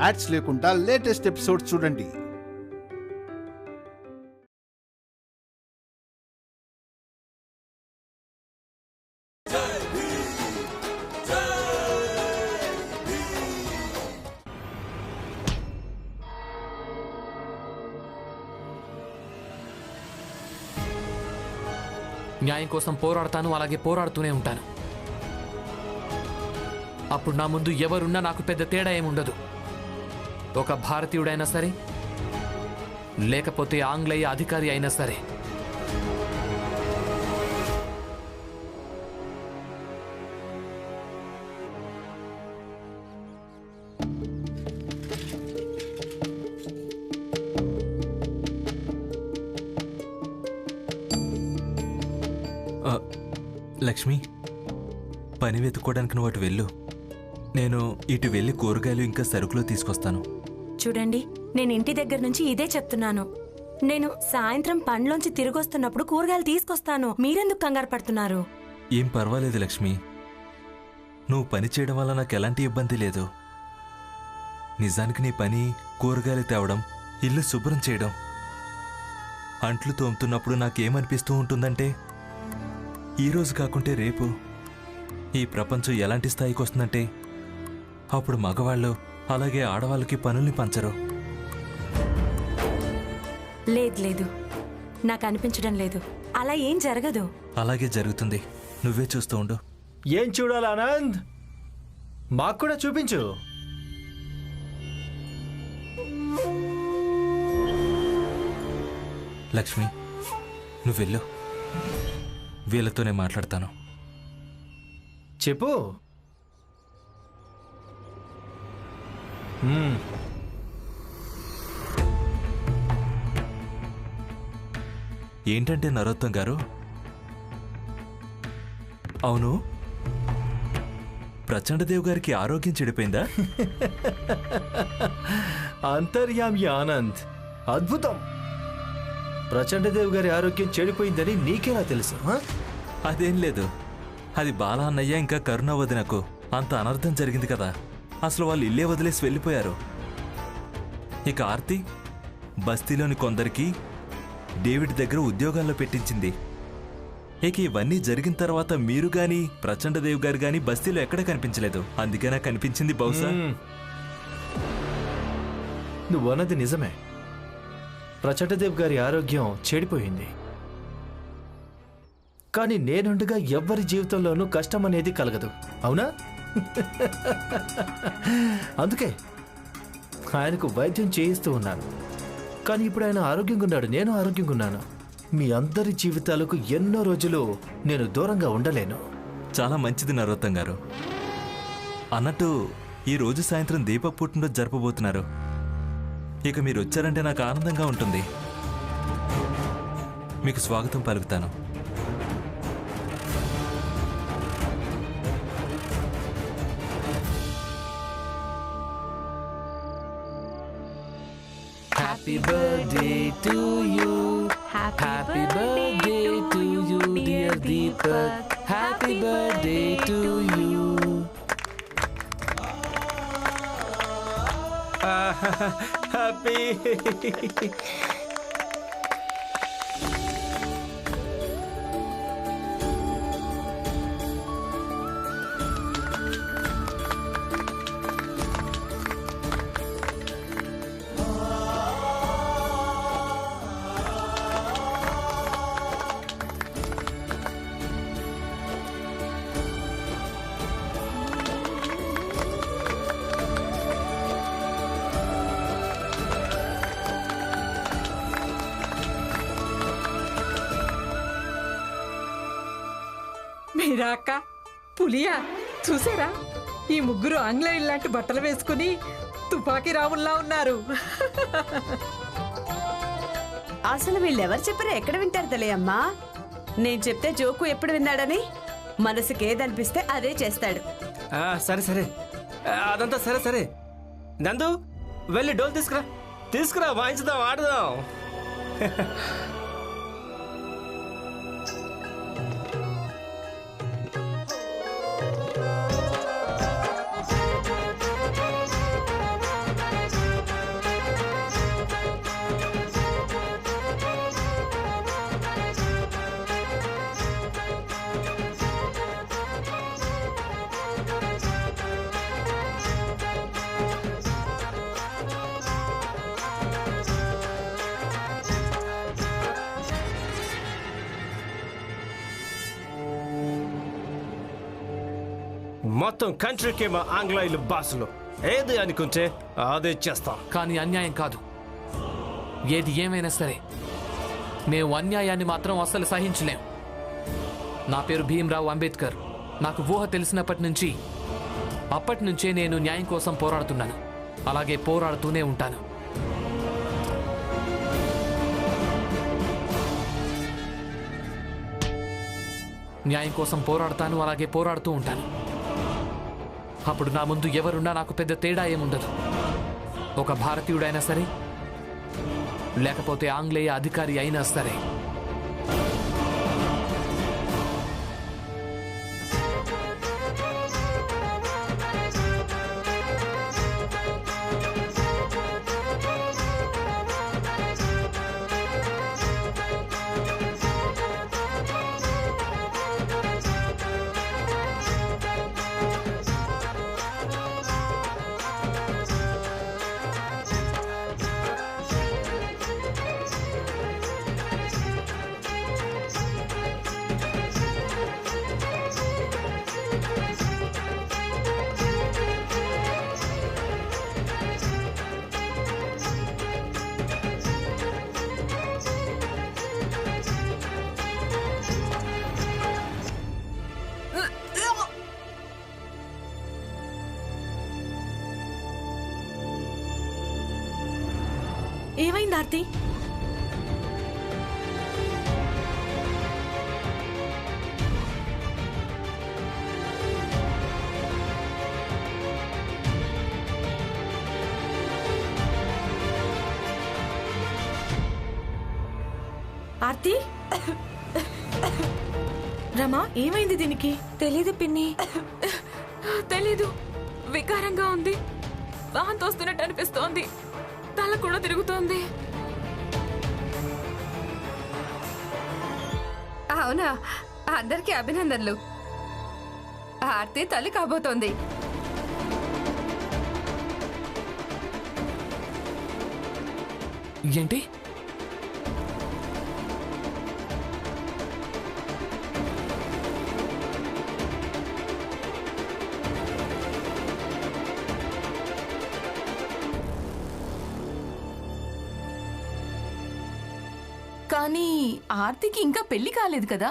Ads లేకుండా latest episodes చూడండి. న్యాయం కోసం పోరాడతాను, అలాగే పోరాడుతూనే ఉంటాను. అప్పుడు నా ముందు ఎవరున్నా నాకు పెద్ద తేడా ఏముండదు. ఒక భారతీయుడైనా సరే, లేకపోతే ఆంగ్లేయ అధికారి అయినా సరే. లక్ష్మి, పని వెతుక్కోవడానికి నువ్వు అటు వెళ్ళు. నేను ఇటు వెళ్ళి కూరగాయలు ఇంకా సరుకులు తీసుకొస్తాను. చూడండి, నేను ఇంటి దగ్గర నుంచి ఇదే చెప్తున్నాను. నేను సాయంత్రం పనిలోంచి తిరిగొస్తున్నప్పుడు కూరగాయలు తీసుకొస్తాను. మీరెందుకు కంగారు పడుతున్నారు? ఏం పర్వాలేదు లక్ష్మి, నువ్వు పని చేయడం వల్ల నాకు ఎలాంటి ఇబ్బంది లేదు. నిజానికి నీ పని కూరగాయలు తేవడం, ఇల్లు శుభ్రం చేయడం. అంట్లు తోముతున్నప్పుడు నాకేమనిపిస్తూ ఉంటుందంటే, ఈరోజు కాకుంటే రేపు ఈ ప్రపంచం ఎలాంటి స్థాయికి వస్తుందంటే అప్పుడు మగవాళ్ళు అలాగే ఆడవాళ్ళకి పనుల్ని పంచరు. లేదు, నాకు అనిపించడం లేదు. అలా ఏం జరగదు. అలాగే జరుగుతుంది, నువ్వే చూస్తూ ఉండు. ఏం చూడాలి ఆనంద్? మాకు కూడా చూపించు. లక్ష్మి, నువ్వు వెళ్ళు, వీళ్ళతోనే మాట్లాడతాను. చెప్పు. ఏంటంటే నరోత్తం గారు, అవును, ప్రచండదేవ్ గారికి ఆరోగ్యం చెడిపోయిందా? అంతర్యామి ఆనంద్, అద్భుతం. ప్రచండదేవ్ గారి ఆరోగ్యం చెడిపోయిందని నీకేలా తెలుసు? అదేం లేదు, అది బాలా అన్నయ్య ఇంకా కరుణ వదినకు అంత అనర్థం జరిగింది కదా. అసలు వాళ్ళు ఇల్లే వదిలేసి వెళ్ళిపోయారు. ఇక ఆర్తి బస్తీలోని కొందరికి డేవిడ్ దగ్గర ఉద్యోగాల్లో పెట్టించింది. ఇక ఇవన్నీ జరిగిన తర్వాత మీరు గాని ప్రచండదేవ్ గారు గాని బస్తీలో ఎక్కడ కనిపించలేదు. అందుకే నాకు కనిపించింది బహుశా. నువ్వన్నది నిజమే, ప్రచండదేవ్ గారి ఆరోగ్యం చెడిపోయింది. కానీ నేనుండగా ఎవ్వరి జీవితంలోనూ కష్టం అనేది కలగదు, అవునా? అందుకే ఆయనకు వైద్యం చేయిస్తూ ఉన్నాను. కానీ ఇప్పుడు ఆయన ఆరోగ్యంగా ఉన్నాడు, నేను ఆరోగ్యంగా ఉన్నాను. మీ అందరి జీవితాలకు ఎన్నో రోజులు నేను దూరంగా ఉండలేను. చాలా మంచిది నరోత్తం గారు. అన్నట్టు ఈ రోజు సాయంత్రం దీప పుట్టినరోజు జరపబోతున్నారు. ఇక మీరు వచ్చారంటే నాకు ఆనందంగా ఉంటుంది. మీకు స్వాగతం పలుకుతాను. Happy birthday to you. Happy birthday to you, dear Deepak. Happy birthday to you. Happy. Meera అక్క, పులియా చూసారా? ఈ ముగ్గురు ఆంగ్లేయులు లాంటి బట్టలు వేసుకుని తుపాకీ రాముల్లా ఉన్నారు. అసలు వీళ్ళెవరు చెప్పారో ఎక్కడ వింటారు తెలియమ్మా? నేను చెప్తే జోకు ఎప్పుడు విన్నాడని మనసుకేదనిపిస్తే అదే చేస్తాడు. సరే సరే, అదంతా సరే సరే. నందు, వెళ్ళి డోల్ తీసుకురా, వాయించుదాం, ఆడదాం. మొత్తం కంట్రీకేమో ఆంగ్లేయులు బాసులు. ఏది అనుకుంటే అదే చేస్తాం. కానీ అన్యాయం కాదు. ఏది ఏమైనా సరే మేము అన్యాయాన్ని మాత్రం అస్సలు సహించలేం. నా పేరు భీమ్రావ్ అంబేద్కర్. నాకు ఊహ తెలిసినప్పటి నుంచి అప్పటి నుంచే నేను న్యాయం కోసం పోరాడుతున్నాను. అలాగే పోరాడుతూనే ఉంటాను. న్యాయం కోసం పోరాడతాను, అలాగే పోరాడుతూ ఉంటాను. అప్పుడు నా ముందు ఎవరున్నా నాకు పెద్ద తేడా ఏముండదు. ఒక భారతీయుడైనా సరే, లేకపోతే ఆంగ్లేయ అధికారి అయినా సరే. ఏమైంది ఆర్తి? ఆర్తి, రమా ఏమైంది దీనికి? తెలీదు పిన్ని, తెలీదు. వికారంగా ఉంది. వాహనం తోస్తున్నట్టు అనిపిస్తోంది. తల కూడా తిరుగుతోంది. అవునా? అందరికీ అభినందనలు. ఆర్తి తల్లి కాబోతోంది. ఏంటి? కానీ ఆర్తికి ఇంకా పెళ్లి కాలేదు కదా?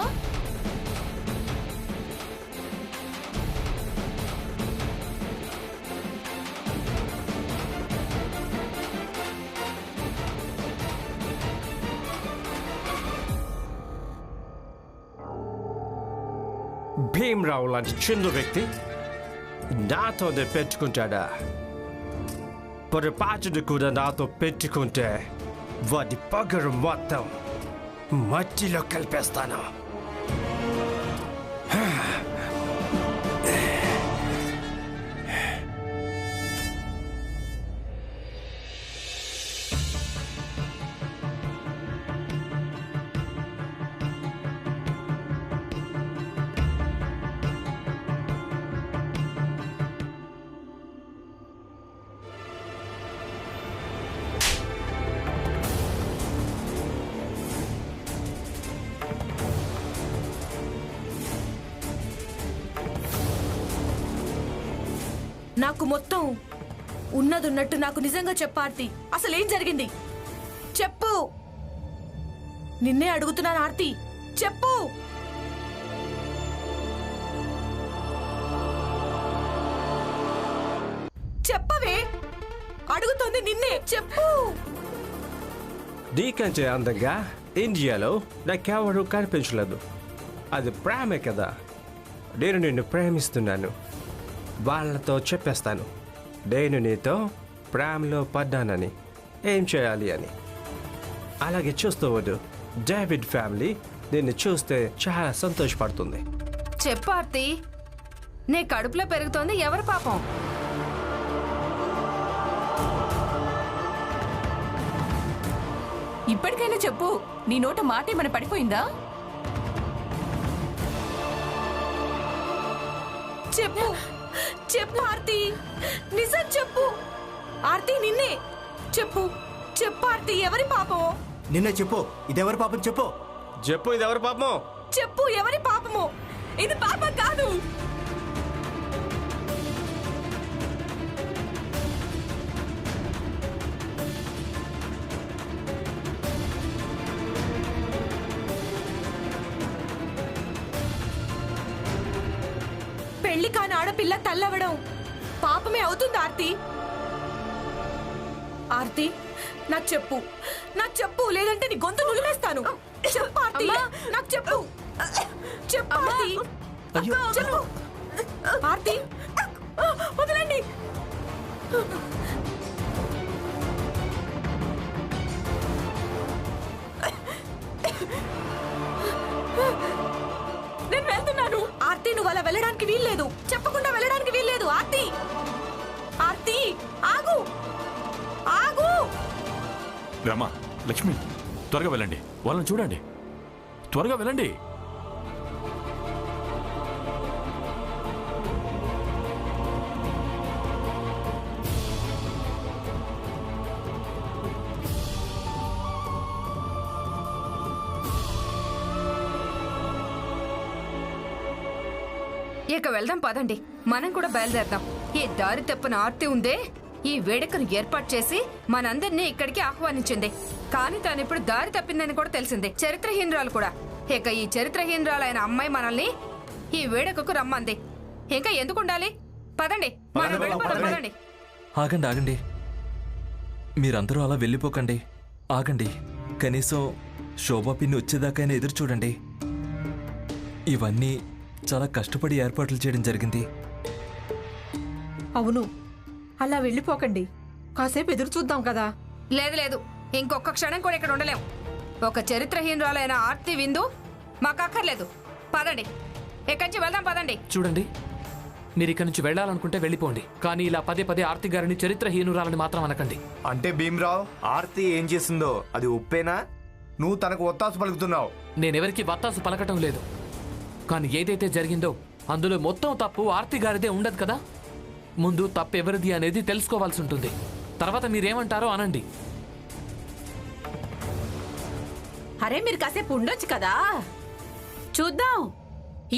భీమ్రావు లాంటి చిన్న వ్యక్తి నాతోనే పెట్టుకుంటాడా? పొరపాటును కూడా నాతో పెట్టుకుంటే వాడి పగరు మొత్తం మట్టిలో కలిపేస్తాను. నాకు మొత్తం ఉన్నదున్నట్టు నాకు నిజంగా చెప్పు. అసలు ఏం జరిగింది చెప్పు. నిన్నే అడుగుతున్నాను ఆర్తి, చెప్పు. చెప్పవే, అడుగుతోంది నిన్నే, చెప్పు. నీకంటే అందంగా ఇండియాలో నాకెవరూ కనిపించలేదు. అది ప్రేమే కదా. నేను నిన్ను ప్రేమిస్తున్నాను. వాళ్ళతో చెప్పేస్తాను నేను నీతో ప్రేమలో పడ్డానని, ఏం చేయాలి అని. అలాగే చూస్తూ వద్దు. డేవిడ్ ఫ్యామిలీ నిన్ను చూస్తే చాలా సంతోషపడుతుంది. చెప్పు ఆర్తి, నీ కడుపులో పెరుగుతోంది ఎవరి పాపం? ఇప్పటికైనా చెప్పు. నీ నోట మాట ఏమైనా పడిపోయిందా? చెప్పు, చెప్పు ఆర్తి, నిజం చెప్పు. ఆర్తి నిన్నే చెప్పు, చెప్పు ఆర్తి, ఎవరి పాపమో? నిన్నే చెప్పు, ఇదెవరి పాపం చెప్పు. చెప్పు, ఇదెవరి పాపమో? చెప్పు, ఎవరి పాపమో? ఇది పాపం కాదు. పెళ్లి కాని ఆడపిల్ల తల్లవడం పాపమే అవుతుంది ఆర్తి. ఆర్తి నాకు చెప్పు, నాకు చెప్పు, లేదంటే నీ గొంతు నులివేస్తాను. చెప్పు ఆర్తి, నాకు చెప్పు, చెప్పు ఆర్తి, చెప్పు ఆర్తి. వదలండి. నేను వెళ్తున్నాను. ఆర్తి నువ్వు అలా వెళ్ళడానికి వీల్లేదు, చెప్పకుండా వెళ్ళడానికి వీల్లేదు. ఆర్తి, ఆర్తి ఆగు, ఆగు. రామా, లక్ష్మి, త్వరగా వెళ్ళండి, వాళ్ళని చూడండి, త్వరగా వెళ్ళండి. ఇక వెళ్దాం పదండి, మనం కూడా బయలుదేరదాం. ఈ దారి తప్పున ఆర్తి ఉందే ఈ వేడుకను ఏర్పాటు చేసి మనందరినీ ఇక్కడికి ఆహ్వానించింది. కానీ తాను ఇప్పుడు దారి తప్పిందని కూడా తెలిసింది, చరిత్రహీనురాలు కూడా. ఇక ఈ చరిత్రహీనురాలైన అమ్మాయి మనల్ని ఈ వేడుకకు రమ్మంది. ఇంకా ఎందుకు ఉండాలి? పదండి, మనం వెళ్ళిపోదాం, పదండి. ఆగండి ఆగండి, మీరందరూ అలా వెళ్ళిపోకండి. ఆగండి, కనీసం శోభా పిన్ని వచ్చేదాకైనా ఎదురు చూడండి. ఇవన్నీ చాలా కష్టపడి ఏర్పాట్లు చేయడం జరిగింది. అవును, అలా వెళ్ళిపోకండి, కాసేపు ఎదురు చూద్దాం కదా. లేదు లేదు, ఇంకొక క్షణం కూడా ఇక్కడ ఉండలేం. ఒక చరిత్రహీనురాలైన ఆర్తి విందు మాకు అక్కర్లేదు. పదండి, ఇక్కడి నుంచి వెళ్దాం, పదండి. చూడండి, మీరు ఇక్కడి నుంచి వెళ్ళాలనుకుంటే వెళ్ళిపోండి, కానీ ఇలా పదే పదే ఆర్తి గారిని చరిత్రహీనురాలని మాత్రం అనకండి. అంటే భీమ్రావ్, ఆర్తి ఏం చేసిందో అది ఉప్పేనా? నువ్వు తనకు ఒత్తాసు పలుకుతున్నావు. నేనెవరికి వత్తాసు పలకటం లేదు, కానీ ఏదైతే జరిగిందో అందులో మొత్తం తప్పు ఆర్తి గారిదే ఉండదు కదా. ముందు తప్పు ఎవరిది అనేది తెలుసుకోవాల్సి ఉంటుంది, తర్వాత మీరేమంటారో అనండి. అరే మీరు కాసేపు ఉండొచ్చు కదా, చూద్దాం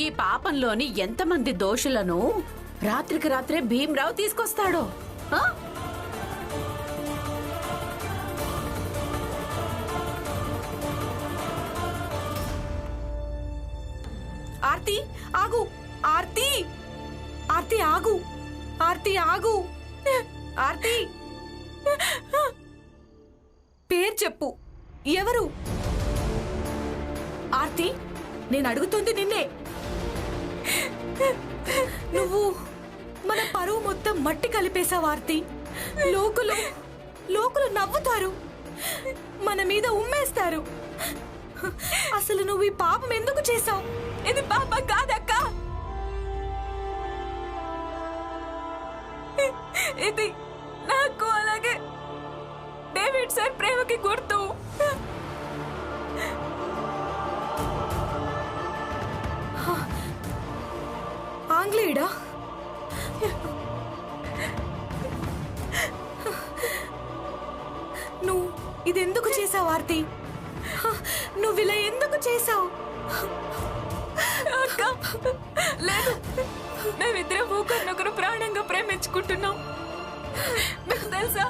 ఈ పాపంలోని ఎంతమంది దోషులను రాత్రికి రాత్రే భీమ్రావు తీసుకొస్తాడో. ఆర్తి ఆగు, ఆర్తి, ఆర్తి ఆగు, ఆర్తి ఆగు, ఆర్తి పేరు చెప్పు, ఎవరు? ఆర్తి, నేను అడుగుతుంది నిన్నే. నువ్వు మన పరువు మొత్తం మట్టి కలిపేశావు ఆర్తి. లోకులు నవ్వుతారు, మన మీద ఉమ్మేస్తారు. అసలు నువ్వు ఈ పాపం ఎందుకు చేశావు? ఇది పాపం కాదక్క, ఇది నాకు అలాగే డేవిడ్ సార్ ప్రేమకి గుర్తు. ఆంగ్లేయుడా? నువ్వు ఇదెందుకు చేసావు ఆర్తి? నువ్వు ఇలా ఎందుకు చేసావు? లేదు, మేమిద్దరం ఒకరినొకరు ప్రాణంగా ప్రేమించుకుంటున్నాం. మీకు తెలుసా,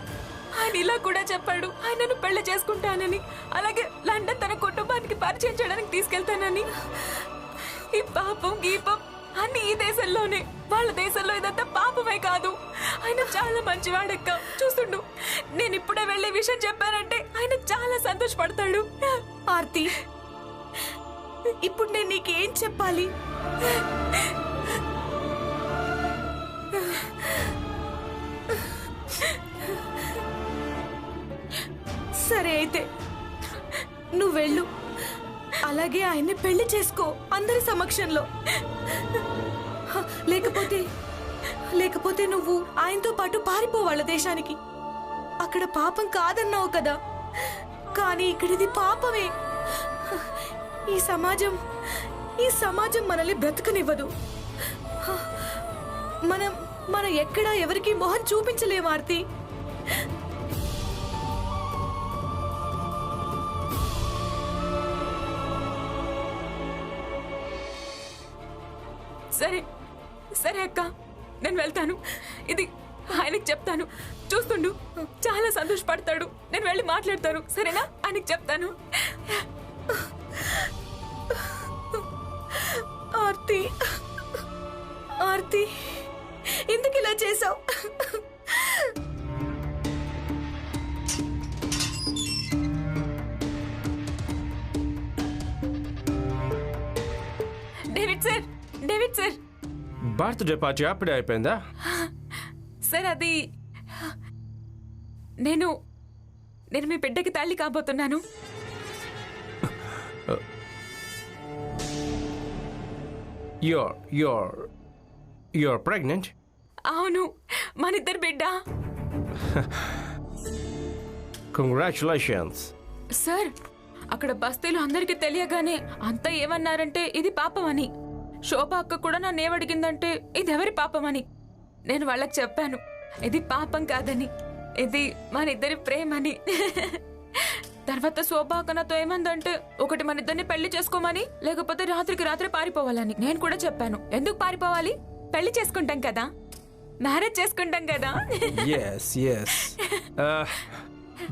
ఆయన ఇలా కూడా చెప్పాడు, ఆయనను పెళ్లి చేసుకుంటానని, అలాగే లండన్ తన కుటుంబానికి పరిచయం చేయడానికి తీసుకెళ్తానని. ఈ పాపం గీపం అన్ని ఈ దేశంలోనే, వాళ్ళ దేశంలో ఇదంతా పాపమే కాదు. ఆయన చాలా మంచివాడక్క, చూస్తుండు. నేను ఇప్పుడే వెళ్ళే విషయం చెప్పానంటే ఆయన చాలా సంతోషపడతాడు. ఆర్తి, ఇప్పుడు నేను నీకేం చెప్పాలి? సరే అయితే నువ్వు వెళ్ళు, అలాగే ఆయన్ని పెళ్లి చేసుకో అందరి సమక్షంలో. లేకపోతే నువ్వు ఆయనతో పాటు పారిపో వాళ్ళ దేశానికి. అక్కడ పాపం కాదన్నావు కదా, కానీ ఇక్కడిది పాపమే. ఈ సమాజం మనల్ని బ్రతకనివ్వదు. మనం ఎక్కడా ఎవరికి మొహం చూపించలేము ఆర్తి. సరే అక్క, నేను వెళ్తాను. ఇది ఆయనకి చెప్తాను, చూస్తుండు, చాలా సంతోషపడతాడు. నేను వెళ్ళి మాట్లాడతాను, సరేనా? ఆయనకి చెప్తాను. ఆర్తి, ఆర్తి ఎందుకు ఇలా చేసావు? డేవిడ్ సార్ బర్త్డే పార్టీ అప్పుడే అయిపోయిందా? సార్ అది నేను మీ బిడ్డకి తల్లి కాబోతున్నాను. You're pregnant? అవును, మనిద్దరు బిడ్డ. Congratulations. సార్ అక్కడ బస్తీలో అందరికీ తెలియగానే అంతా ఏమన్నారంటే ఇది పాపమని. శోభ అక్క కూడా నన్ను ఏమడిగిందంటే ఇది ఎవరి పాపమని. నేను వాళ్ళకి చెప్పాను ఇది పాపం కాదని, ఇది మనిద్దరి ప్రేమని. తర్వాత శోభ అక్క నాతో ఏమందంటే ఒకటి మనిద్దరిని పెళ్లి చేసుకోమని, లేకపోతే రాత్రికి రాత్రి పారిపోవాలని. నేను కూడా చెప్పాను ఎందుకు పారిపోవాలి, పెళ్లి చేసుకుంటాం కదా, మ్యారేజ్ చేసుకుంటాం కదా. yes.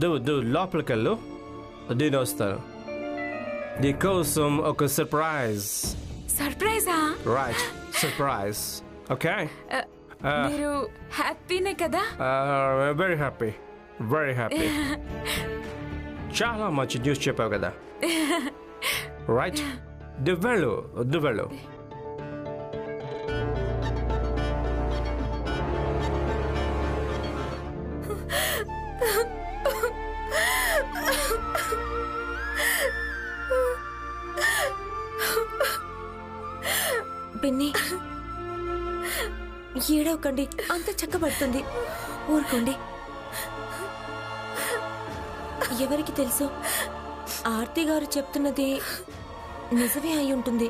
Du లోపలికి వెళ్ళు, నేను వస్తాను. నీకోసం ఒక సర్ప్రైజ్. సర్ప్రైజా? Right, surprise. ఓకే, మీరు హ్యాపీనే కదా? Very happy, very happy. చాలా మంచి న్యూస్ చెప్పావు కదా. రైట్, వెళ్ళు. పిన్ని ఏడవకండి, అంత చక్కబడుతుంది, ఊరుకోండి. ఎవరికి తెలుసు, ఆర్తి గారు చెప్తున్నది నిజమే అయి ఉంటుంది.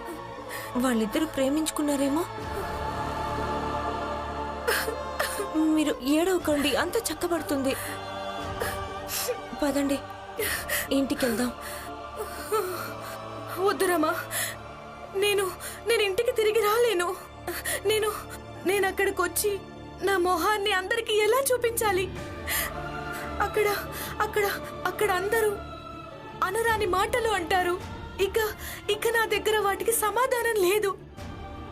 వాళ్ళిద్దరూ ప్రేమించుకున్నారేమో. మీరు ఏడవకండి, అంత చక్కబడుతుంది. పదండి ఇంటికి వెళ్దాం. వద్దురమ్మా, నేను ఇంటికి తిరిగి రాలేను. నేను అక్కడికి వచ్చి నా మొహాన్ని అందరికీ ఎలా చూపించాలి? అక్కడ అందరూ అనరాని మాటలు అంటారు. ఇక నా దగ్గర వాటికి సమాధానం లేదు.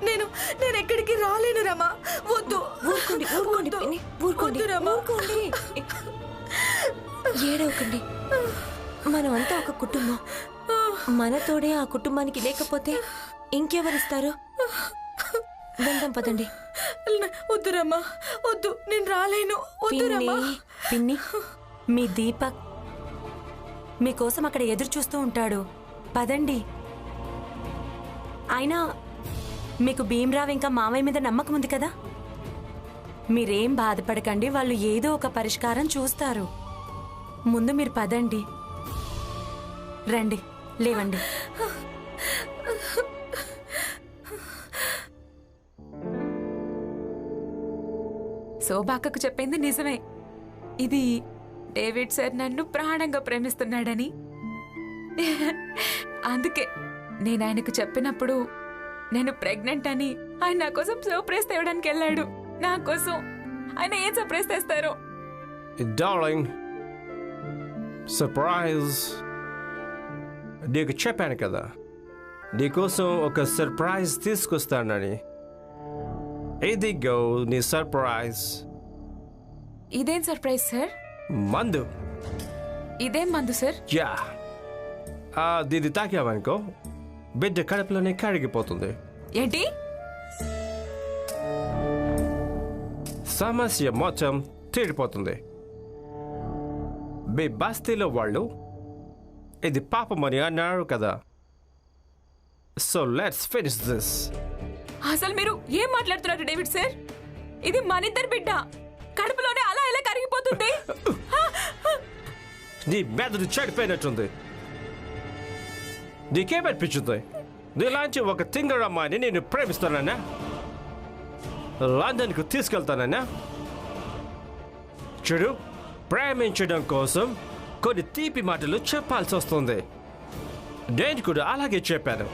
నేను ఎక్కడికి రాలేను రమా. వద్దు. ఊరుకోండి రమా. ఏడవకండి, మనం అంతా ఒక కుటుంబం. మనతోడే ఆ కుటుంబానికి లేకపోతే ఇంకెవరిస్తారు? వెళ్దాం పదండి. వద్దురమ్మా, వద్దు, నేను రాలేను. పిన్ని, మీ దీపక్ మీకోసం అక్కడ ఎదురు చూస్తూ ఉంటాడు. పదండి. అయినా మీకు భీమ్రావ్ ఇంకా మామయ్య మీద నమ్మకం ఉంది కదా. మీరేం బాధపడకండి, వాళ్ళు ఏదో ఒక పరిష్కారం చూస్తారు. ముందు మీరు పదండి. రండి, లేవండి. శోభాకకు చెప్పింది నిజమే. ఇది డేవిడ్ సార్ నన్ను ప్రాణంగా ప్రేమిస్తున్నాడని. అందుకే నేను ఆయనకు చెప్పినప్పుడు నేను ప్రెగ్నెంట్ అని ఆయన నా కోసం సర్ప్రైజ్ తేవడానికి వెళ్ళాడు. నా కోసం ఆయన ఏం సర్ప్రైజ్ తెస్తారో. Darling, surprise. నీకు చెప్పాను కదా నీకోసం ఒక సర్ప్రైజ్ తీసుకొస్తానని. ఇదిగో నీ సర్ప్రైజ్. ఇదేం సర్ప్రైజ్ సార్? మందు. ఇదేం మందు సార్? యా, దీన్ని తాకావనుకో బిడ్డ కడుపులోనే కరిగిపోతుంది. ఏంటి? సమస్య మొత్తం తీరిపోతుంది. మీ బస్తీలో వాళ్ళు ఇది పాపమని అన్నారు కదా. So let's finish this. అసలు మీరు ఏం మాట్లాడుతున్నారు డేవిడ్ సార్? ఇది మనిద్దరి బిడ్డ కడుపులోనే అలా ఎలా కరిగిపోతుంది? నీ మెదడు చెడిపోయినట్టుంది. నీకేమనిపించుంది? నీలాంటి ఒక తింగర్ అమ్మాయిని నేను ప్రేమిస్తానన్నా, లండన్కు తీసుకెళ్తానన్నా. చూడు, ప్రేమించడం కోసం కొన్ని తీపి మాటలు చెప్పాల్సి వస్తుంది. నేను కూడా అలాగే చెప్పాను.